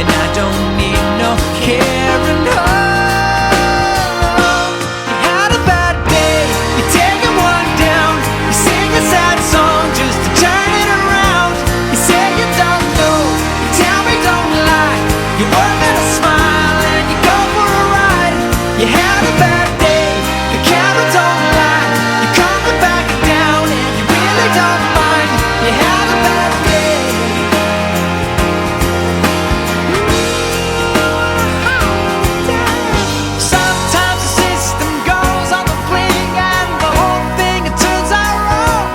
and I don't need no caring home. You had a bad day, you're taking one down. You sing a sad song just to turn it around. You say you don't know, you tell me don't lie. You work at a smile and you go for a ride. You had a bad day, the camera don't lie. You're coming back down and you really don't mind. You had a bad day. Sometimes the system goes on the fling and the whole thing it turns out wrong.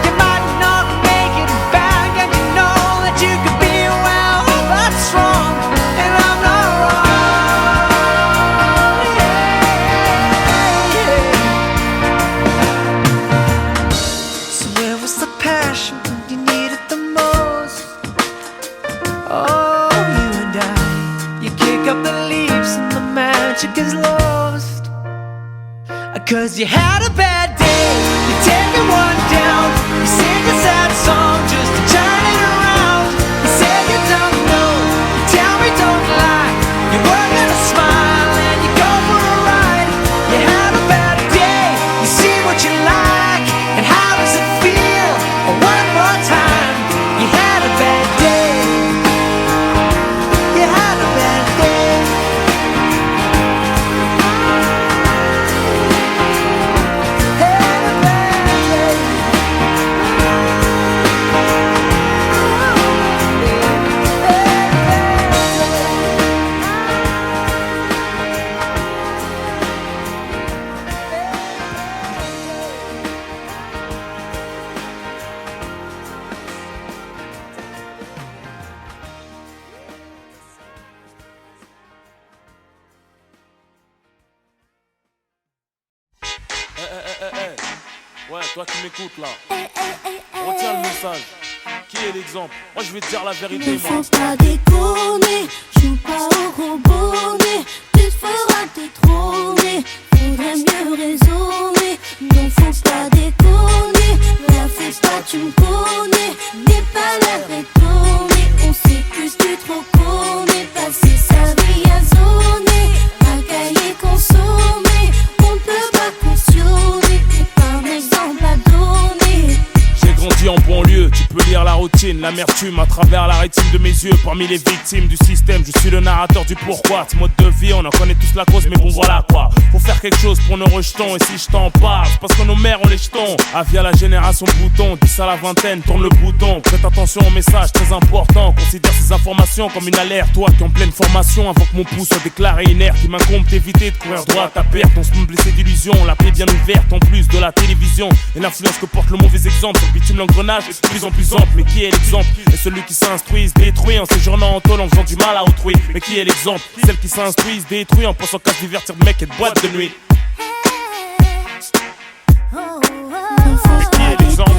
You might not make it back and you know that you could be well, that's wrong, and I'm not wrong. So where was the passion when you needed the most? Oh, you and I, you kick up the leaves and the magic is lost. 'Cause you had a bad day, you're taking one down. You sing a sad song just to turn it around. You say you don't know, you tell me don't lie. You work at a smile and you go for a ride. You had a bad day, you see what you like, and how does it feel? One more time, you had a bad day. You had a bad day. Had a bad day. Ouais, toi qui m'écoutes là, retiens le message. Qui est l'exemple? Moi je vais te dire la vérité, Ne moi. faut pas déconner, joue pas au gros bonnet. Tu te feras détrôner, faudrait mieux raisonner. Non, faut pas déconner, la fais pas, tu me connais. N'aie pas l'air étonné, on sait plus tu trop connais. Passer sa vie à zoner, racailler, consommer. On ne peut pas cautionner, t'es pas un exemple à donner. J'ai grandi en banlieue, tu peux lire la routine, l'amertume à travers la rétine de mes yeux. Parmi les victimes du système, je suis le narrateur du pourquoi. Ce mode de vie, on en connaît tous la cause, mais bon voilà quoi. Faut faire quelque chose pour nos rejetons, et si je t'en parle, c'est parce que nos mères ont les jetons. Avis à la génération bouton, 10 à la vingtaine, tourne le bouton. Prête attention aux messages très importants, considère ces informations comme une alerte. Toi qui es en pleine formation, avant que mon pouls soit déclaré inerte, il m'incombe d'éviter de courir droit à perte. On se met blessé d'illusions, la paix bien ouverte, en plus de la télévision. Et l'influence que porte le mauvais exemple, sur le bitume l'engrenage est de plus en plus ample. Mais qui est l'exemple? Et celui qui s'instruit se détruit en séjournant en tôle, en faisant du mal à autrui. Mais qui est l'exemple? Celle qui s'instruit se détruit en pensant qu'à se divertir de mecs et de boîtes de nuit. Qui est l'exemple?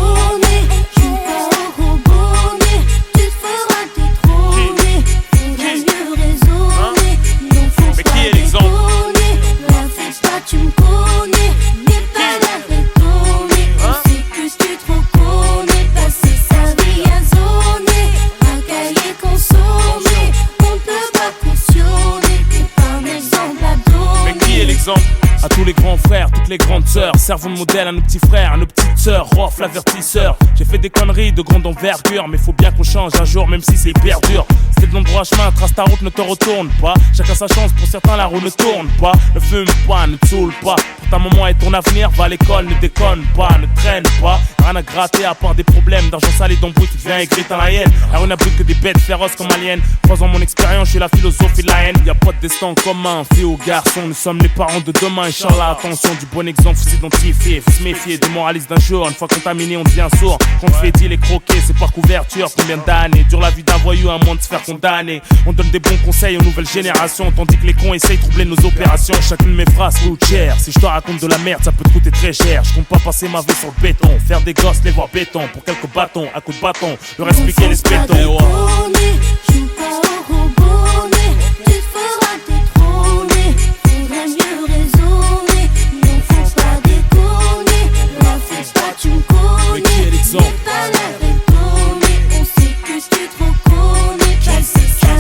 Joue pas au gros bonnet, tu te feras détrôner. Faudrait mieux raisonner, non faut Mais pas qui est l'exemple? déconner. La fais pas, tu me connais. N'aie pas l'air étonné, on sait plus tu trop connais. Passer sa vie à zoner, racailler, consommer. On ne peut pas cautionner, t'es pas un exemple à donner. Mais qui est l'exemple? À tous les grands frères, toutes les grandes sœurs, servons de modèle à nos petits frères, à nos petites sœurs. Rof, l'avertisseur. J'ai fait des conneries de grande envergure, mais faut bien qu'on change un jour, même si c'est hyper dur. C'était de l'endroit chemin, trace ta route, ne te retourne pas. Chacun sa chance, pour certains la roue ne tourne pas. Ne fume pas, ne te saoule pas. Pour ta maman et ton avenir, va à l'école, ne déconne pas, ne traîne pas. Rien à gratter à part des problèmes d'argent sale et d'embrouille, tu deviens aigri dans la haine. La rue n'abrite que des bêtes féroces comme aliens. Croisant mon expérience, je suis la philosophie de la haine. Y'a pas de destin en commun, fille ou garçon, nous sommes les parents de demain. Inch'Allah, attention, du bon exemple, faut s'identifier, faut se méfier, des moralistes d'un jour. Une fois contaminé, on devient sourd. Quand on fait dit les croquer, c'est par couverture. Combien d'années dure la vie d'un voyou à moins de se faire condamner. On donne des bons conseils aux nouvelles générations, tandis que les cons essayent de troubler nos opérations. Chacune de mes phrases coûte cher. Si je te raconte de la merde, ça peut te coûter très cher. Je compte pas passer ma vie sur le béton, faire des gosses, les voir béton. Pour quelques bâtons, à coups de bâton, leur expliquer les spétons. Joue pas au gros bonnet, tu te feras détrôner. Faudrait mieux raisonner, non faut pas déconner. La fais pas, tu me connais. Mais qui est l'exemple? N'aie pas l'air étonné, on sait plus tu trop connais. Passer sa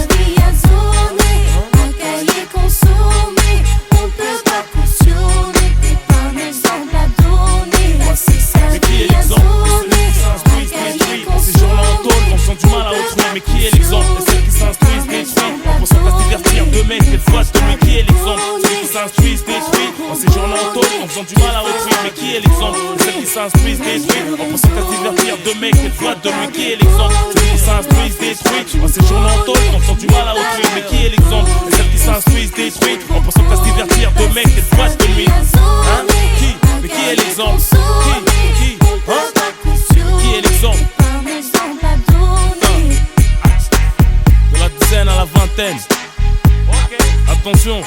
l'exemple. Et celles qui s'instruisent détruisent en pensant qu'à se divertir. Deux mecs, des fois, celui qui est l'exemple. Celles qui s'instruisent détruisent en séjournant en tôle, en faisant du mal à autrui. Mais qui est l'exemple? Et celles qui s'instruisent détruisent en pensant qu'à se divertir. Deux mecs, des fois, de lui qui est l'exemple. Celles qui s'instruisent détruisent en séjournant en tôle, en faisant du mal à autrui. Mais qui est l'exemple? Et celles qui s'instruisent détruisent en pensant qu'à se divertir. Deux mecs, des fois, de lui. Hein? Qui? Mais qui est l'exemple? Qui? Hein? Qui est l'exemple? De la dizaine à la vingtaine. Attention.